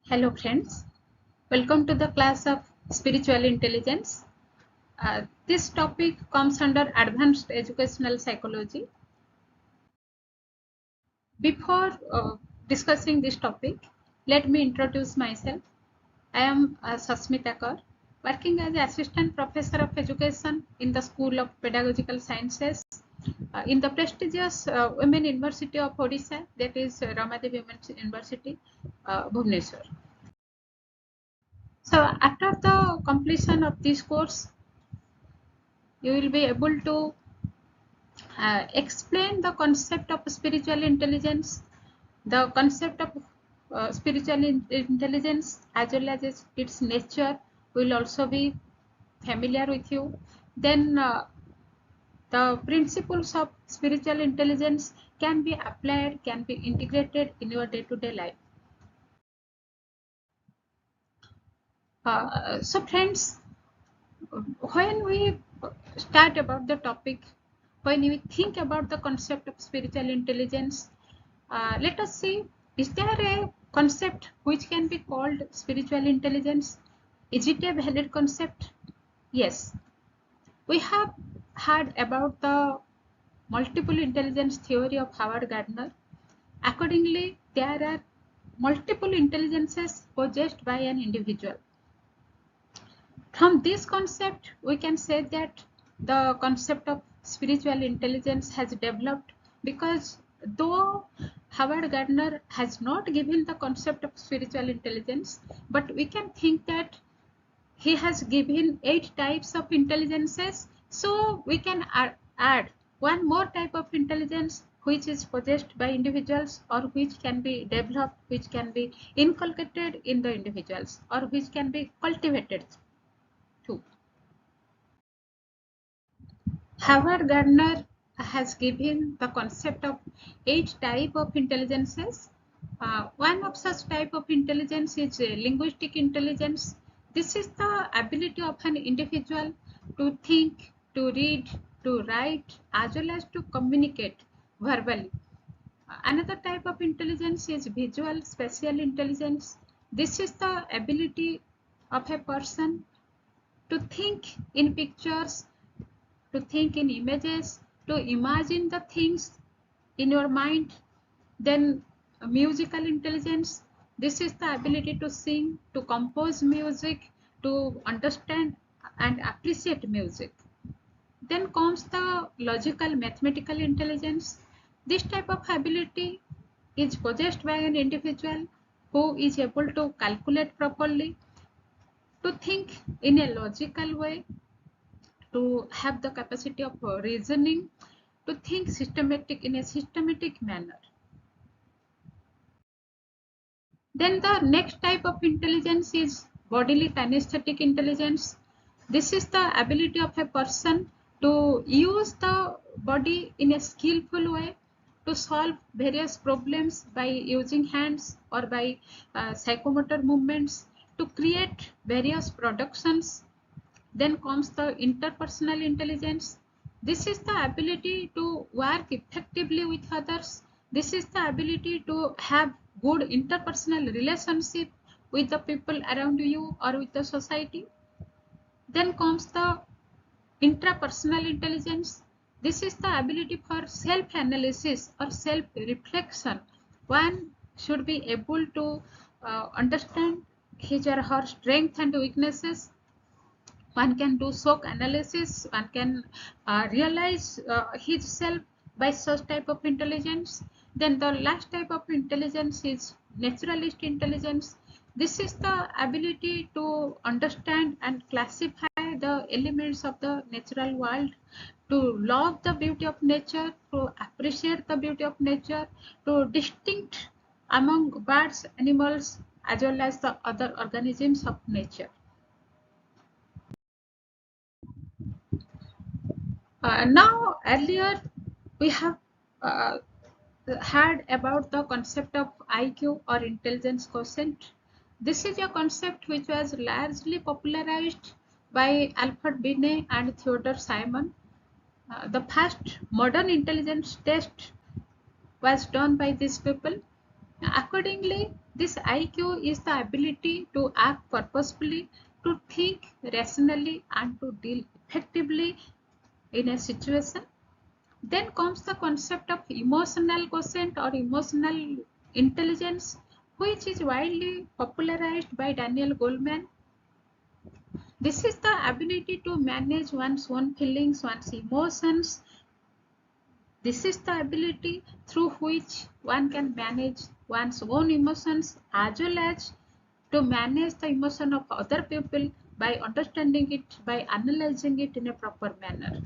Hello friends, welcome to the class of spiritual intelligence. This topic comes under advanced educational psychology. Before discussing this topic, let me introduce myself. I am Sasmita, working as assistant professor of education in the School of Pedagogical Sciences in the prestigious Women University of Odisha, that is Ramadevi Women's University, Bhubaneswar. So after the completion of this course, you will be able to explain the concept of spiritual intelligence, the concept of spiritual intelligence as well as its nature will also be familiar with you. Then the principles of spiritual intelligence can be applied, can be integrated in your day-to-day life. So friends, when we start about the topic, when we think about the concept of spiritual intelligence, let us see, is there a concept which can be called spiritual intelligence? Is it a valid concept? Yes. We have heard about the multiple intelligence theory of Howard Gardner. Accordingly, there are multiple intelligences possessed by an individual. From this concept, we can say that the concept of spiritual intelligence has developed because though Howard Gardner has not given the concept of spiritual intelligence, but we can think that he has given 8 types of intelligences. So we can add one more type of intelligence which is possessed by individuals or which can be developed, which can be inculcated in the individuals or which can be cultivated too. Howard Gardner has given the concept of 8 types of intelligences. One of such type of intelligence is linguistic intelligence. This is the ability of an individual to think, to read, to write, as well as to communicate verbally. Another type of intelligence is visual spatial intelligence. This is the ability of a person to think in pictures, to think in images, to imagine the things in your mind. Then musical intelligence. This is the ability to sing, to compose music, to understand and appreciate music. Then comes the logical mathematical intelligence. This type of ability is possessed by an individual who is able to calculate properly, to think in a logical way, to have the capacity of reasoning, to think systematic in a systematic manner. Then the next type of intelligence is bodily kinesthetic intelligence. This is the ability of a person to use the body in a skillful way to solve various problems by using hands or by psychomotor movements to create various productions. Then comes the interpersonal intelligence. This is the ability to work effectively with others. This is the ability to have good interpersonal relationship with the people around you or with the society. Then comes the intrapersonal intelligence. This is the ability for self-analysis or self-reflection. One should be able to understand his or her strengths and weaknesses. One can do shock analysis, one can realize himself by such type of intelligence. Then the last type of intelligence is naturalist intelligence. This is the ability to understand and classify the elements of the natural world, to love the beauty of nature, to appreciate the beauty of nature, to distinct among birds, animals, as well as the other organisms of nature. Now, earlier we have uh, heard about the concept of IQ or intelligence quotient. This is a concept which was largely popularized by Alfred Binet and Theodore Simon. The first modern intelligence test was done by these people. Accordingly, This IQ is the ability to act purposefully, to think rationally, and to deal effectively in a situation. Then comes the concept of emotional quotient or emotional intelligence, which is widely popularized by Daniel Goleman. This is the ability to manage one's own feelings, one's emotions. This is the ability through which one can manage one's own emotions as well as to manage the emotion of other people by understanding it, by analyzing it in a proper manner.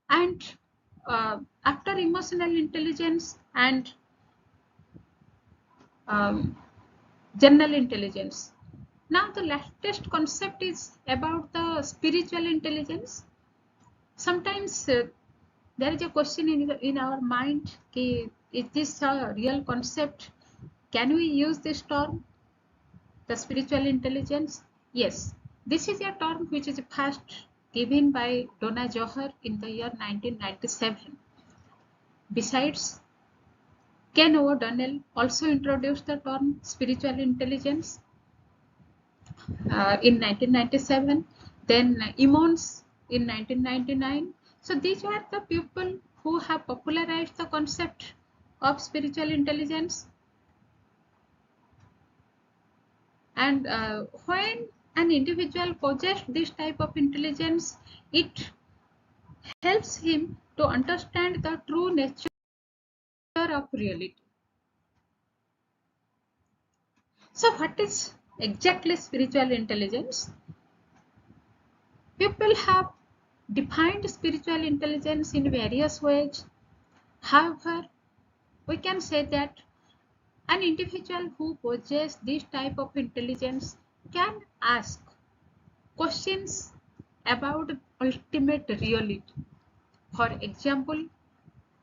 And after emotional intelligence and um, general intelligence, now the latest concept is about the spiritual intelligence. Sometimes there is a question in our mind, is this a real concept? Can we use this term, the spiritual intelligence? Yes, this is a term which is first given by Donna Johar in the year 1997. Besides, Ken O'Donnell also introduced the term spiritual intelligence in 1997, then Emmons in 1999. So these were the people who have popularized the concept of spiritual intelligence. And when an individual possesses this type of intelligence, it helps him to understand the true nature of reality. So what is exactly spiritual intelligence? People have defined spiritual intelligence in various ways. However, we can say that an individual who possesses this type of intelligence can ask questions about ultimate reality. For example,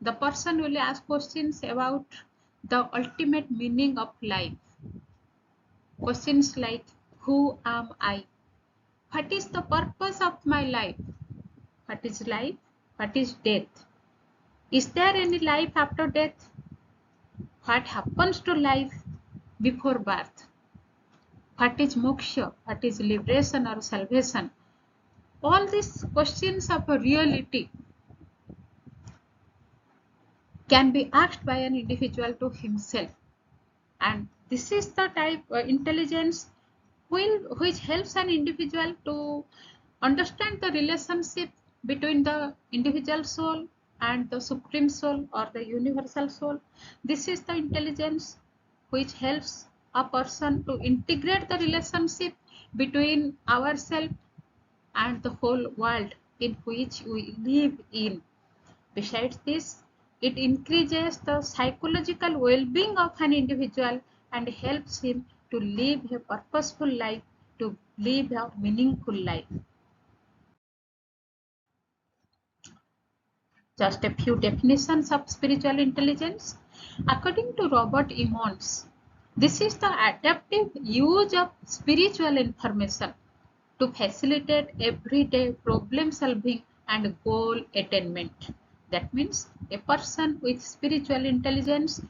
the person will ask questions about the ultimate meaning of life. Questions like, who am I? What is the purpose of my life? What is life? What is death? Is there any life after death? What happens to life before birth? What is moksha? What is liberation or salvation? All these questions of a reality can be asked by an individual to himself. And this is the type of intelligence which helps an individual to understand the relationship between the individual soul and the supreme soul or the universal soul. This is the intelligence which helps a person to integrate the relationship between ourselves and the whole world in which we live in. Besides this, it increases the psychological well-being of an individual and helps him to live a purposeful life, to live a meaningful life. Just a few definitions of spiritual intelligence. According to Robert Emmons, this is the adaptive use of spiritual information to facilitate everyday problem solving and goal attainment. That means a person with spiritual intelligence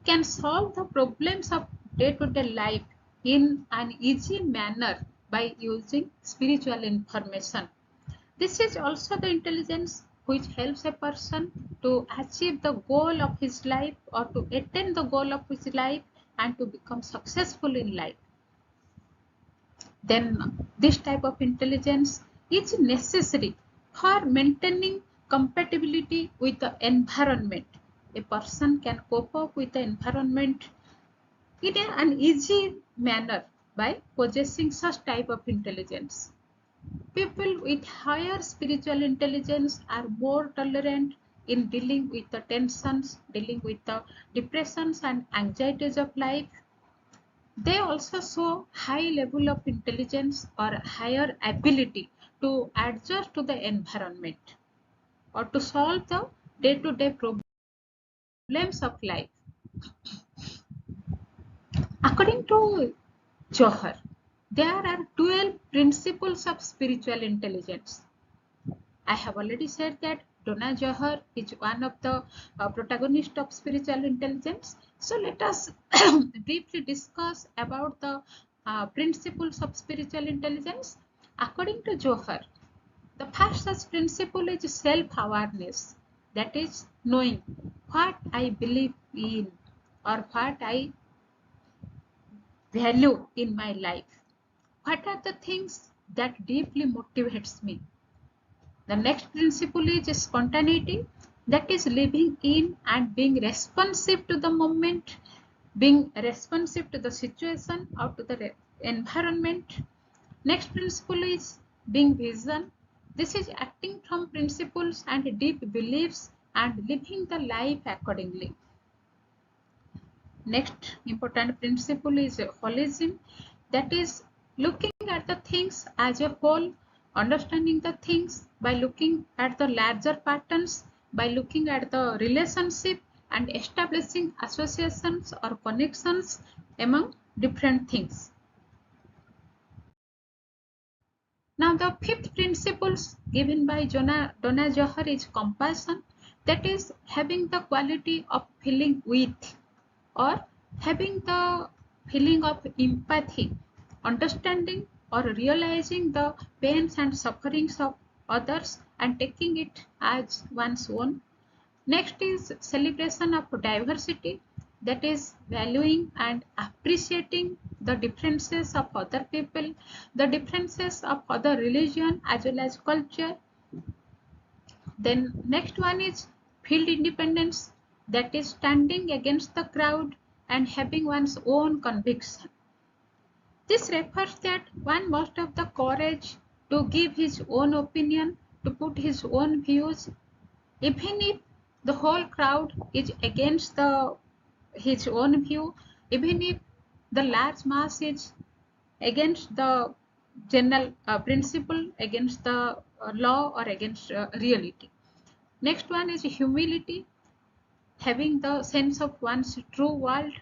can solve the problems of day-to-day life in an easy manner by using spiritual information. This is also the intelligence which helps a person to achieve the goal of his life or to attain the goal of his life and to become successful in life. Then this type of intelligence is necessary for maintaining compatibility with the environment. A person can cope up with the environment in an easy manner by possessing such type of intelligence. People with higher spiritual intelligence are more tolerant in dealing with the tensions, dealing with the depressions and anxieties of life. They also show high level of intelligence or higher ability to adjust to the environment or to solve the day-to-day problems of life. According to Johar, there are 12 principles of spiritual intelligence. I have already said that Donna Johar is one of the protagonists of spiritual intelligence. So let us briefly discuss about the principles of spiritual intelligence. According to Johar, the first such principle is self-awareness, that is knowing what I believe in or what I value in my life. What are the things that deeply motivates me? The next principle is spontaneity, that is living in and being responsive to the moment, being responsive to the situation or to the environment. Next principle is being vision. This is acting from principles and deep beliefs and living the life accordingly. Next important principle is holism, that is looking at the things as a whole, understanding the things by looking at the larger patterns, by looking at the relationship and establishing associations or connections among different things. Now the fifth principles given by Donna Johar is compassion, that is having the quality of feeling with or having the feeling of empathy, understanding or realizing the pains and sufferings of others and taking it as one's own. Next is celebration of diversity, that is valuing and appreciating the differences of other people, the differences of other religion as well as culture. Then next one is field independence, that is standing against the crowd and having one's own conviction. This refers that one must have the courage to give his own opinion, to put his own views, even if the whole crowd is against his own view, even if the large mass is against the general principle, against the law or against reality. Next one is humility, having the sense of one's true world,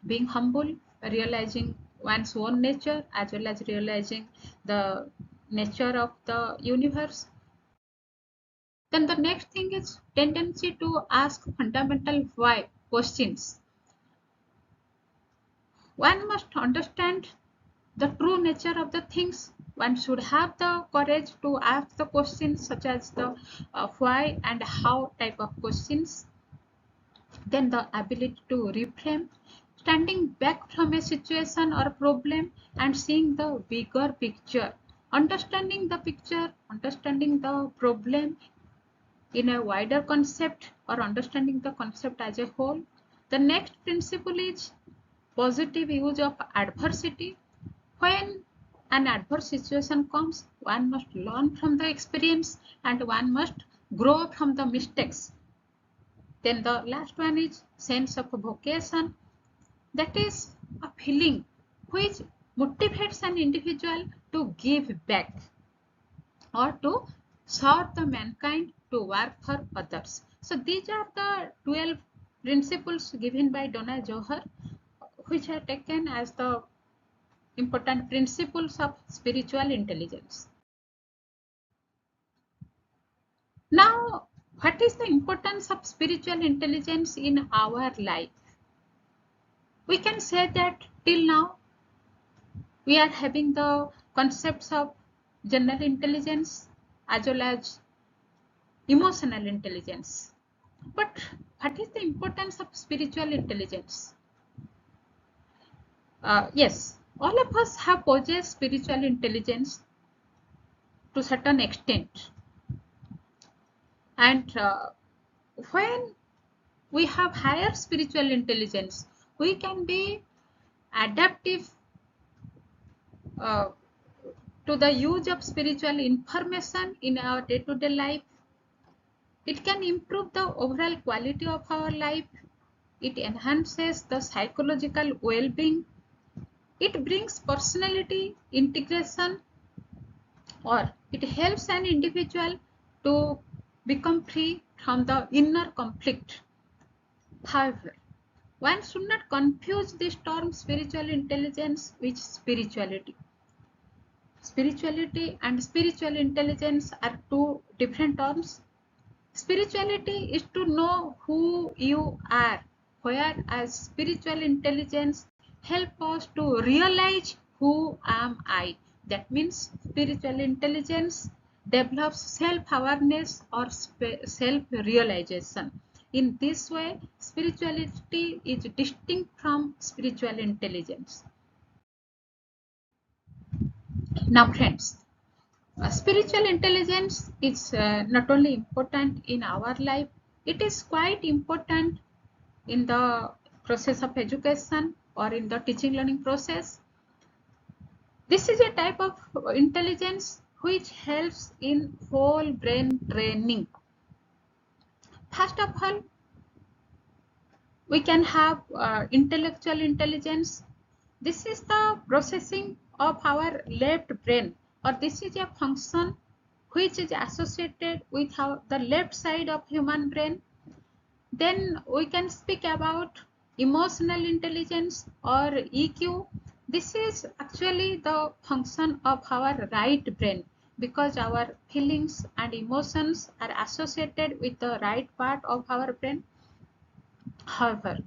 being humble, realizing one's own nature as well as realizing the nature of the universe. Then the next thing is tendency to ask fundamental why questions. One must understand the true nature of the things. One should have the courage to ask the questions such as the why and how type of questions. Then the ability to reframe, standing back from a situation or problem and seeing the bigger picture, understanding the picture, understanding the problem in a wider concept or understanding the concept as a whole. The next principle is positive use of adversity. When an adverse situation comes, one must learn from the experience and one must grow from the mistakes. Then the last one is sense of vocation, that is a feeling which motivates an individual to give back or to serve the mankind, to work for others. So these are the 12 principles given by Donna Johar, which are taken as the important principles of spiritual intelligence. Now, what is the importance of spiritual intelligence in our life? We can say that till now we are having the concepts of general intelligence as well as emotional intelligence. But what is the importance of spiritual intelligence? Yes, all of us have possessed spiritual intelligence to certain extent. And when we have higher spiritual intelligence, we can be adaptive uh, to the use of spiritual information in our day-to-day life. It can improve the overall quality of our life. It enhances the psychological well-being. It brings personality integration, or it helps an individual to become free from the inner conflict. However, one should not confuse this term spiritual intelligence with spirituality. Spirituality and spiritual intelligence are two different terms. Spirituality is to know who you are, whereas spiritual intelligence help us to realize who am I. That means spiritual intelligence develops self-awareness or self-realization. In this way, spirituality is distinct from spiritual intelligence. Now, friends, spiritual intelligence is not only important in our life, it is quite important in the process of education or in the teaching learning process. This is a type of intelligence which helps in whole brain training. First of all, we can have intellectual intelligence. This is the processing of our left brain, or this is a function which is associated with the left side of human brain. Then we can speak about emotional intelligence or EQ. This is actually the function of our right brain, because our feelings and emotions are associated with the right part of our brain. However,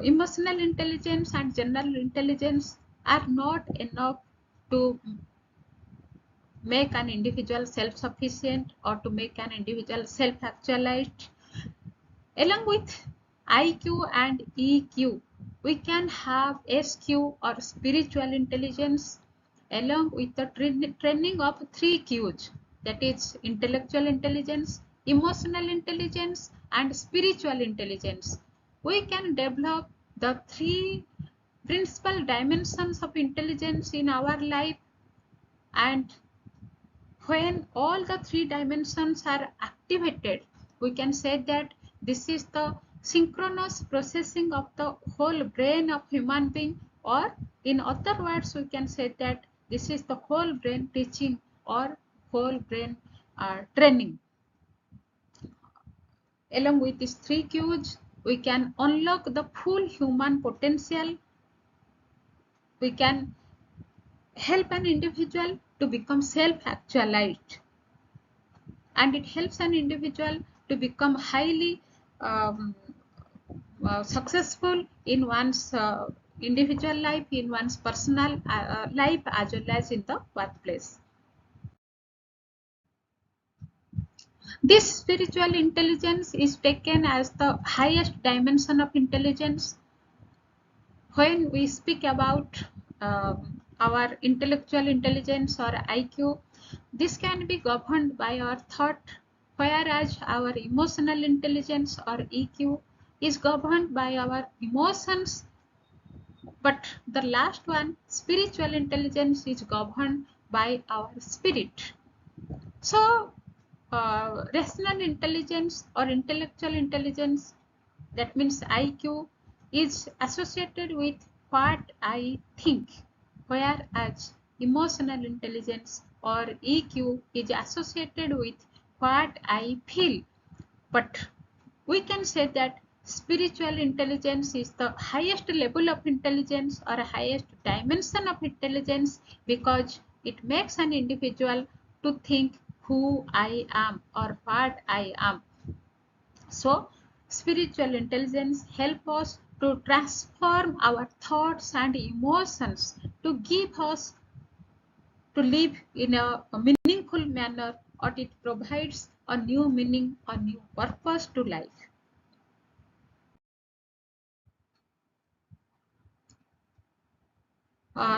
emotional intelligence and general intelligence are not enough to make an individual self-sufficient or to make an individual self-actualized. Along with IQ and EQ, we can have SQ or spiritual intelligence, along with the training of three Qs, that is intellectual intelligence, emotional intelligence, and spiritual intelligence. We can develop the three principal dimensions of intelligence in our life, and when all the three dimensions are activated, we can say that this is the synchronous processing of the whole brain of human being, or in other words, we can say that this is the whole brain teaching or whole brain training. Along with these three cues, we can unlock the full human potential. We can help an individual to become self-actualized, and it helps an individual to become highly um, successful in one's individual life, in one's personal life, as well as in the workplace. This spiritual intelligence is taken as the highest dimension of intelligence. When we speak about our intellectual intelligence or IQ, this can be governed by our thought, whereas our emotional intelligence or EQ is governed by our emotions. But the last one, spiritual intelligence, is governed by our spirit. So, rational intelligence or intellectual intelligence, that means IQ, is associated with what I think, whereas emotional intelligence or EQ is associated with what I feel. But we can say that spiritual intelligence is the highest level of intelligence or highest dimension of intelligence, because it makes an individual to think who I am or what I am. So, spiritual intelligence helps us to transform our thoughts and emotions to give us to live in a meaningful manner, or it provides a new meaning, a new purpose to life.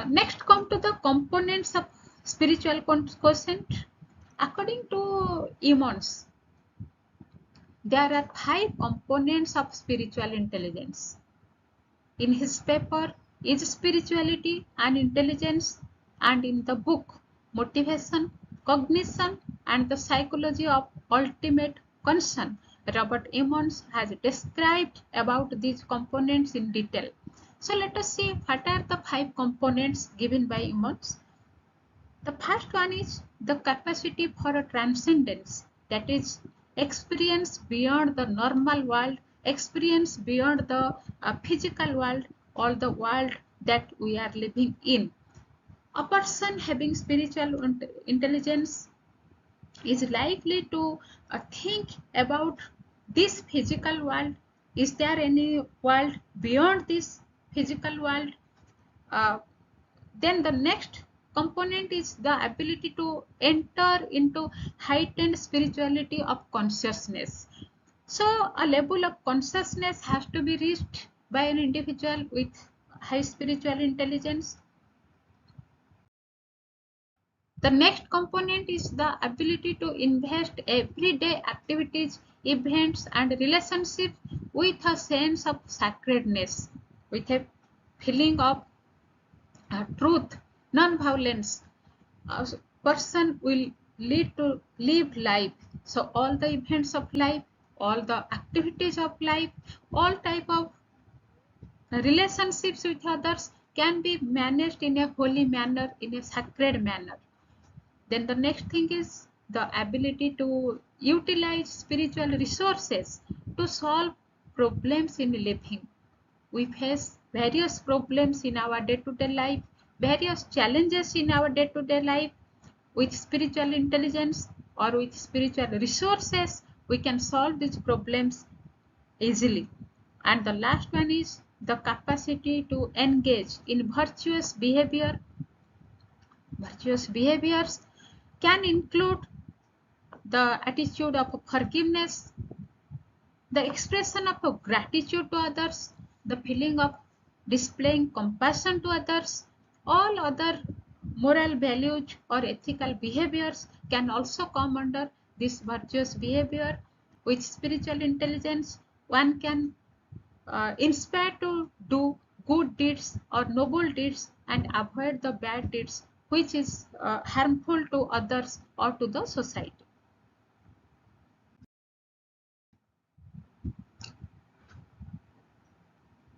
Next, come to the components of spiritual quotient. According to Emmons, there are 5 components of spiritual intelligence. In his paper, Is Spirituality and Intelligence, and in the book Motivation, Cognition, and the Psychology of Ultimate Concern, Robert Emmons has described about these components in detail. So let us see what are the 5 components given by Emmons. The first one is the capacity for a transcendence, that is, experience beyond the normal world, experience beyond the physical world or the world that we are living in. A person having spiritual intelligence is likely to think about this physical world. Is there any world beyond this physical world? Uh, then the next component is the ability to enter into heightened spirituality of consciousness. So a level of consciousness has to be reached by an individual with high spiritual intelligence. The next component is the ability to invest everyday activities, events, and relationships with a sense of sacredness, with a feeling of truth, non-violence. A person will lead to live life. So all the events of life, all the activities of life, all type of relationships with others can be managed in a holy manner, in a sacred manner. Then the next thing is the ability to utilize spiritual resources to solve problems in living. We face various problems in our day-to-day life, various challenges in our day-to-day life. With spiritual intelligence or with spiritual resources, we can solve these problems easily. And the last one is the capacity to engage in virtuous behavior. Virtuous behaviors can include the attitude of forgiveness, the expression of gratitude to others, the feeling of displaying compassion to others. All other moral values or ethical behaviors can also come under this virtuous behavior. With spiritual intelligence, one can inspire to do good deeds or noble deeds and avoid the bad deeds which is harmful to others or to the society.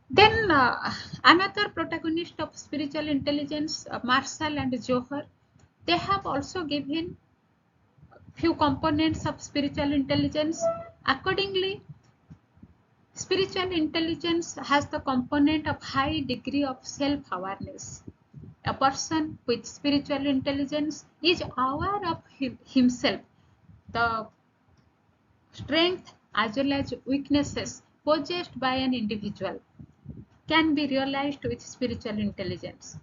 Then another protagonist of spiritual intelligence, Marshall and Johar, they have also given few components of spiritual intelligence. Accordingly, spiritual intelligence has the component of high degree of self-awareness. A person with spiritual intelligence is aware of himself, the strength as well as weaknesses possessed by an individual can be realized with spiritual intelligence.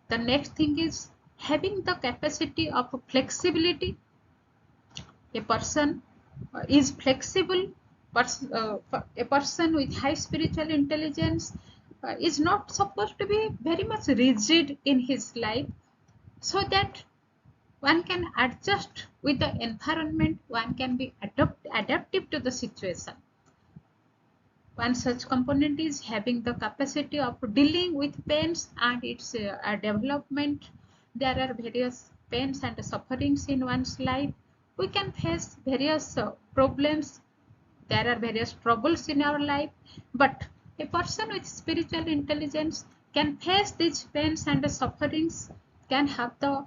The next thing is having the capacity of flexibility. A person is flexible. A person with high spiritual intelligence is not supposed to be very much rigid in his life, so that one can adjust with the environment, one can be adaptive to the situation. One such component is having the capacity of dealing with pains and its development. There are various pains and sufferings in one's life. We can face various problems. There are various troubles in our life. But a person with spiritual intelligence can face these pains and sufferings, can have the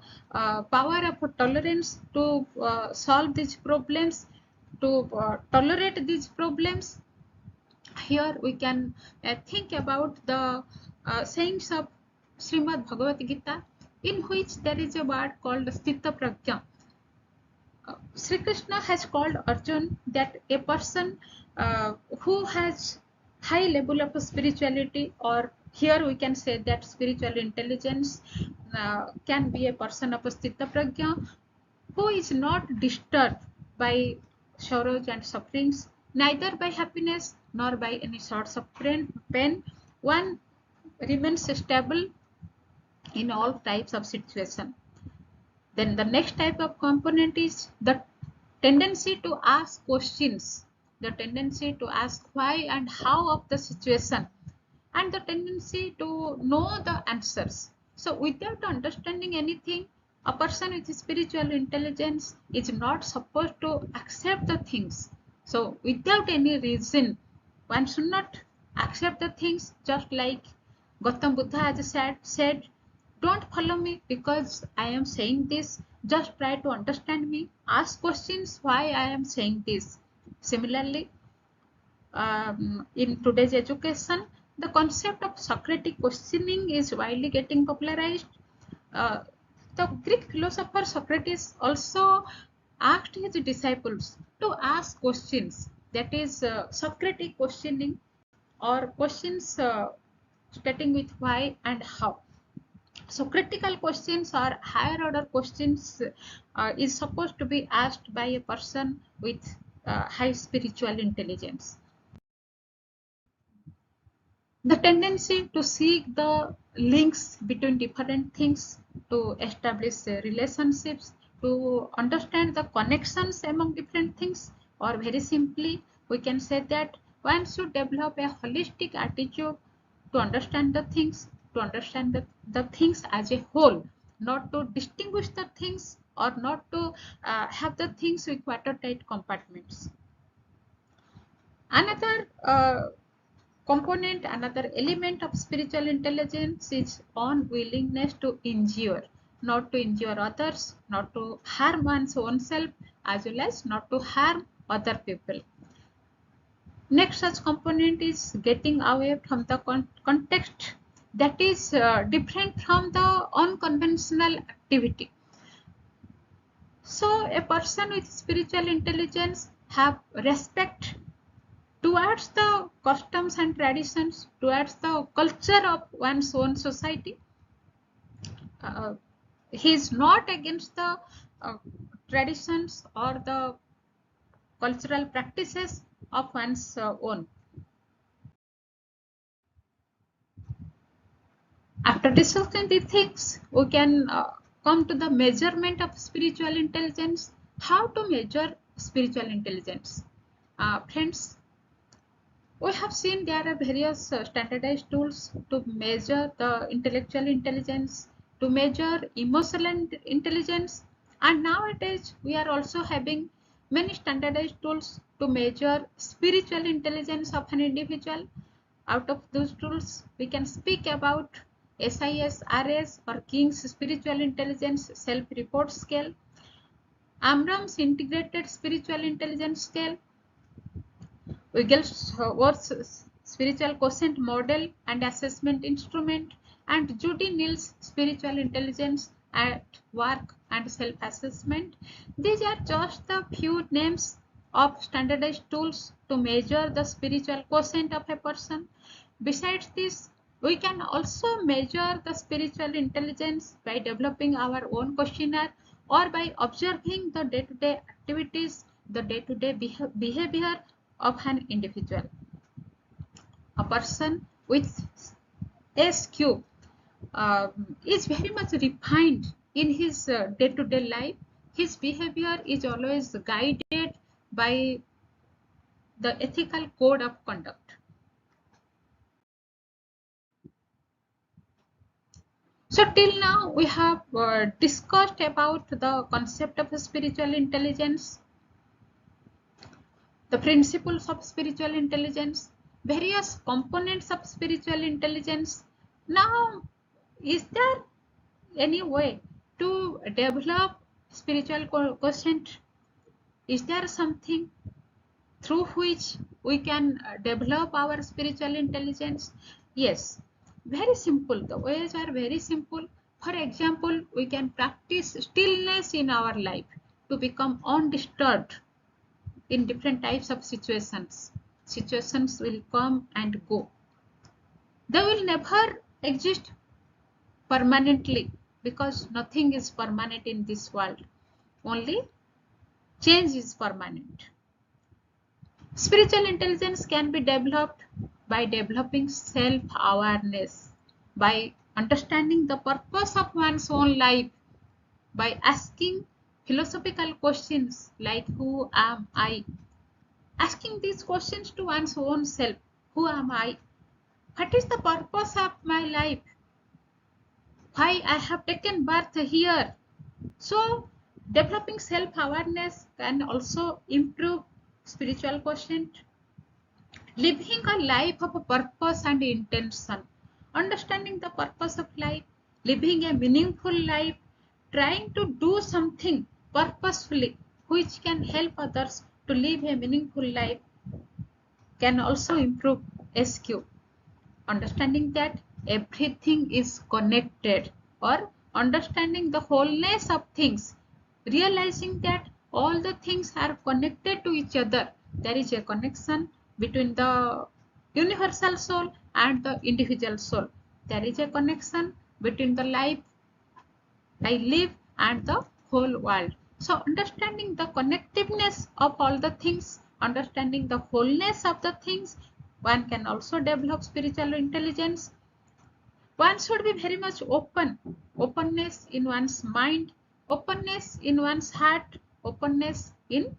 power of tolerance to solve these problems, to tolerate these problems. Here we can think about the sayings of Srimad Bhagavad Gita, in which there is a word called Sthita Prajna. Sri Krishna has called Arjun that a person who has high level of spirituality, or here we can say that spiritual intelligence, can be a person of Sthita Prajna, who is not disturbed by sorrows and sufferings, neither by happiness nor by any sorts of pain. One remains stable in all types of situation. Then the next type of component is the tendency to ask questions, the tendency to ask why and how of the situation, and the tendency to know the answers. So without understanding anything, a person with spiritual intelligence is not supposed to accept the things. So without any reason, one should not accept the things, just like Gautam Buddha has said, don't follow me because I am saying this. Just try to understand me. Ask questions why I am saying this. Similarly, in today's education, the concept of Socratic questioning is widely getting popularized. Uh, the Greek philosopher Socrates also asked his disciples to ask questions, that is Socratic questioning, or questions starting with why and how. So critical questions or higher order questions is supposed to be asked by a person with high spiritual intelligence. The tendency to seek the links between different things, to establish relationships, to understand the connections among different things, or very simply we can say that one should develop a holistic attitude to understand the things, to understand the things as a whole, not to distinguish the things, or not to have the things with watertight compartments. Another component, another element of spiritual intelligence is unwillingness to injure, not to injure others, not to harm one's own self, as well as not to harm other people. Next such component is getting away from the context that is different from the unconventional activity. So a person with spiritual intelligence have respect towards the customs and traditions, towards the culture of one's own society. Uh, he is not against the traditions or the cultural practices of one's own. After discussing these things, we can come to the measurement of spiritual intelligence. How to measure spiritual intelligence? Friends, we have seen there are various standardized tools to measure the intellectual intelligence, to measure emotional intelligence, and nowadays we are also having many standardized tools to measure spiritual intelligence of an individual. Out of those tools, we can speak about SIS-RS, or King's Spiritual Intelligence Self-Report Scale, Amram's Integrated Spiritual Intelligence Scale, Wigglesworth's Spiritual Quotient Model and Assessment Instrument, and Judy Neal's Spiritual Intelligence at Work and Self-Assessment. These are just the few names of standardized tools to measure the spiritual quotient of a person. Besides this, we can also measure the spiritual intelligence by developing our own questionnaire, or by observing the day-to-day activities, the day-to-day behavior of an individual. A person with SQ is very much refined in his day-to-day life. His behavior is always guided by the ethical code of conduct. So till now we have discussed about the concept of spiritual intelligence, the principles of spiritual intelligence, various components of spiritual intelligence. Now, is there any way to develop spiritual quotient? Is there something through which we can develop our spiritual intelligence? Yes, very simple. The ways are very simple. For example, we can practice stillness in our life to become undisturbed in different types of situations. Situations will come and go. They will never exist permanently, because nothing is permanent in this world. Only change is permanent. Spiritual intelligence can be developed by developing self-awareness, by understanding the purpose of one's own life, by asking philosophical questions like who am I? Asking these questions to one's own self. Who am I? What is the purpose of my life? Why I have taken birth here? So, developing self-awareness can also improve spiritual quotient. Living a life of a purpose and intention. Understanding the purpose of life, living a meaningful life, trying to do something purposefully which can help others to live a meaningful life, can also improve SQ. Understanding that everything is connected, or understanding the wholeness of things, realizing that all the things are connected to each other. There is a connection between the universal soul and the individual soul. There is a connection between the life I live and the whole world. So understanding the connectiveness of all the things, understanding the wholeness of the things, one can also develop spiritual intelligence. One should be very much open. Openness in one's mind, openness in one's heart, openness in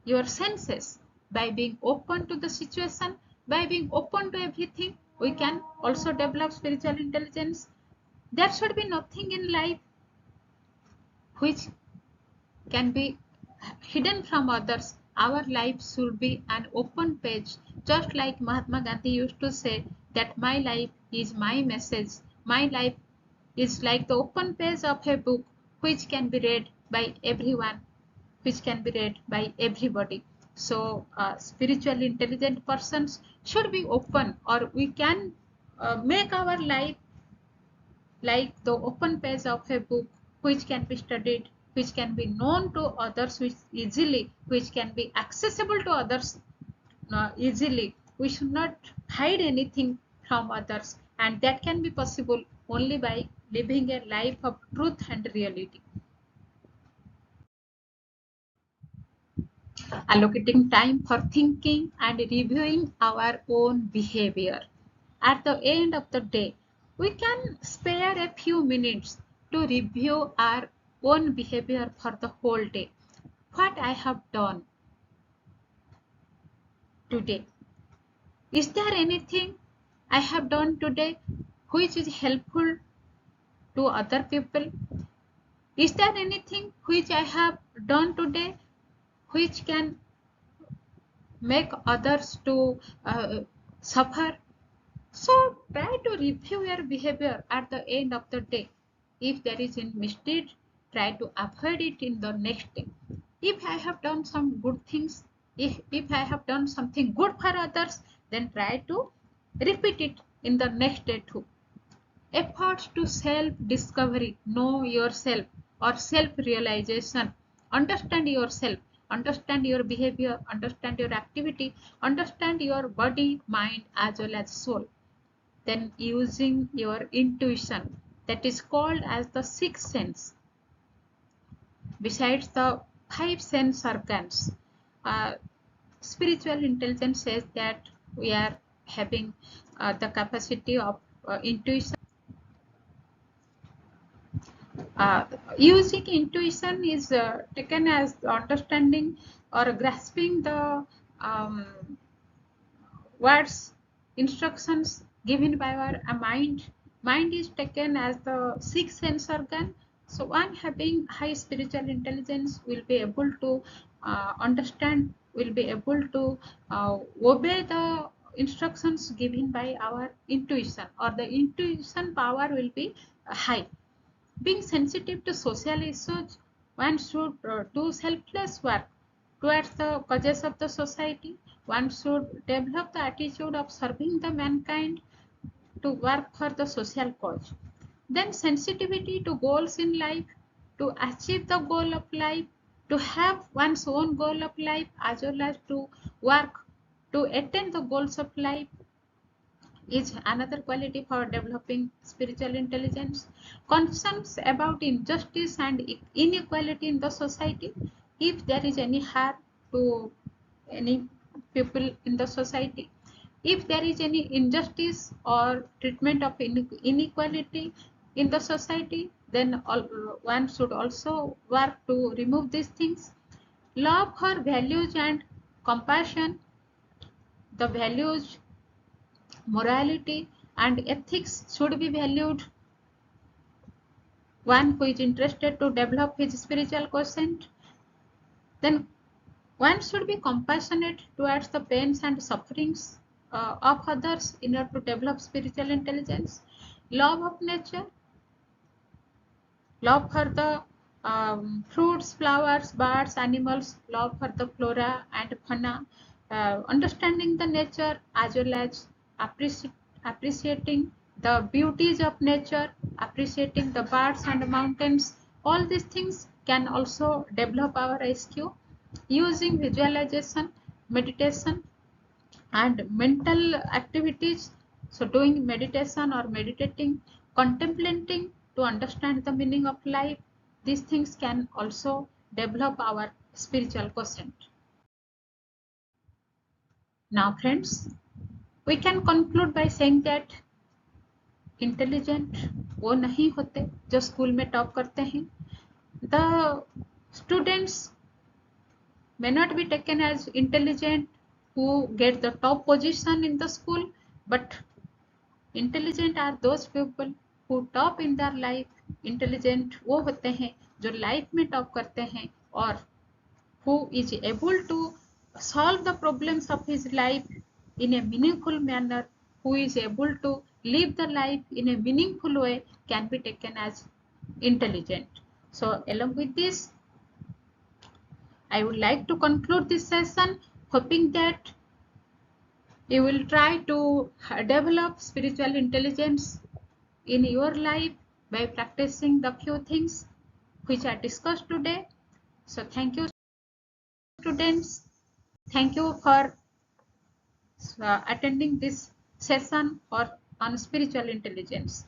your senses. By being open to the situation, by being open to everything, we can also develop spiritual intelligence. There should be nothing in life which can be hidden from others. Our life should be an open page, just like Mahatma Gandhi used to say that my life is my message. My life is like the open page of a book which can be read by everyone, which can be read by everybody. So, spiritually intelligent persons should be open, or we can make our life like the open page of a book which can be studied, which can be known to others which easily, which can be accessible to others easily. We should not hide anything from others, and that can be possible only by living a life of truth and reality. Allocating time for thinking and reviewing our own behavior. At the end of the day, we can spare a few minutes to review our own behavior for the whole day. What I have done today. Is there anything I have done today which is helpful to other people? Is there anything which I have done today which can make others to suffer? So try to review your behavior at the end of the day. If there is a mistake, try to avoid it in the next day. If I have done some good things, if I have done something good for others, then try to repeat it in the next day too. Efforts to self-discovery, know yourself, or self-realization. Understand yourself, understand your behavior, understand your activity, understand your body, mind, as well as soul. Then using your intuition, that is called as the sixth sense. Besides the five sense organs, uh, spiritual intelligence says that we are having the capacity of intuition. Uh, Using intuition is taken as understanding or grasping the um, words, instructions given by our mind. Mind is taken as the sixth sense organ. So one having high spiritual intelligence will be able to understand, will be able to obey the instructions given by our intuition, or the intuition power will be high. Being sensitive to social issues, one should do selfless work towards the causes of the society. One should develop the attitude of serving the mankind to work for the social cause. Then sensitivity to goals in life, to achieve the goal of life, to have one's own goal of life, as well as to work to attain the goals of life, is another quality for developing spiritual intelligence. Concerns about injustice and inequality in the society. If there is any harm to any people in the society, if there is any injustice or treatment of inequality in the society, then one should also work to remove these things. Love for values and compassion. The values, morality, and ethics should be valued. One who is interested to develop his spiritual quotient, then one should be compassionate towards the pains and sufferings of others in order to develop spiritual intelligence. Love of nature, love for the fruits, flowers, birds, animals, love for the flora and fauna, understanding the nature as well as appreciating the beauties of nature, appreciating the birds and mountains. All these things can also develop our IQ using visualization, meditation, and mental activities. So doing meditation or meditating, contemplating to understand the meaning of life, these things can also develop our spiritual quotient. Now friends, we can conclude by saying that intelligent वो नहीं होते जो school में top करते हैं. The students may not be taken as intelligent who get the top position in the school, but intelligent are those people who top in their life. Intelligent वो होते हैं जो लाइफ में टॉप करते हैं और who is able to solve the problems of his life in a meaningful manner, who is able to live the life in a meaningful way, can be taken as intelligent. So along with this, I would like to conclude this session, hoping that you will try to develop spiritual intelligence in your life by practicing the few things which are discussed today. So thank you, students. Thank you for attending this session or on spiritual intelligence.